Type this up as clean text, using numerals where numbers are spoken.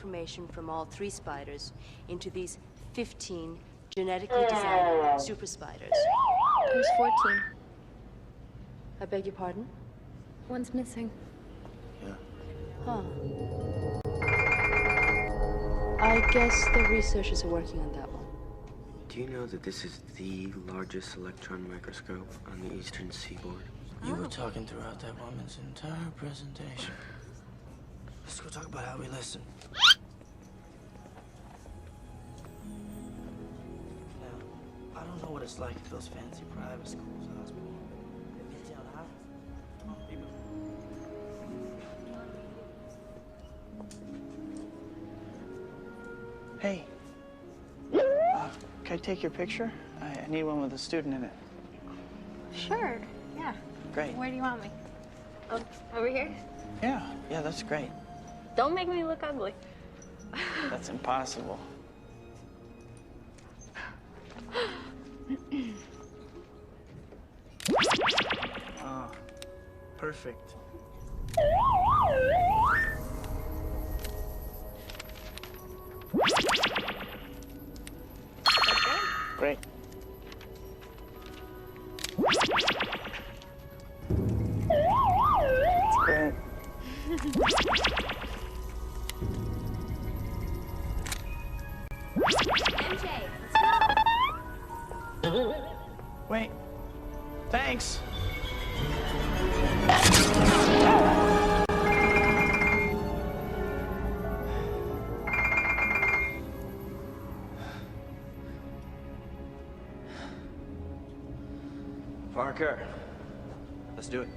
information from all 3 spiders into these 15 genetically designed super spiders. There's 14. I beg your pardon? One's missing. Yeah. Huh. I guess the researchers are working on that one. Do you know that this is the largest electron microscope on the eastern seaboard? You were talking throughout that woman's entire presentation. Let's go talk about how we listen. Now, I don't know what it's like at those fancy private schools, Osborne. But Midtown High? Come on, people. Hey, can I take your picture? I need one with a student in it. Sure, yeah. Great. Where do you want me? Oh, over here? Yeah, that's great. Don't make me look ugly. That's impossible. Oh, perfect. Great. That's great. MJ, let's go. Wait. Thanks. Parker, let's do it.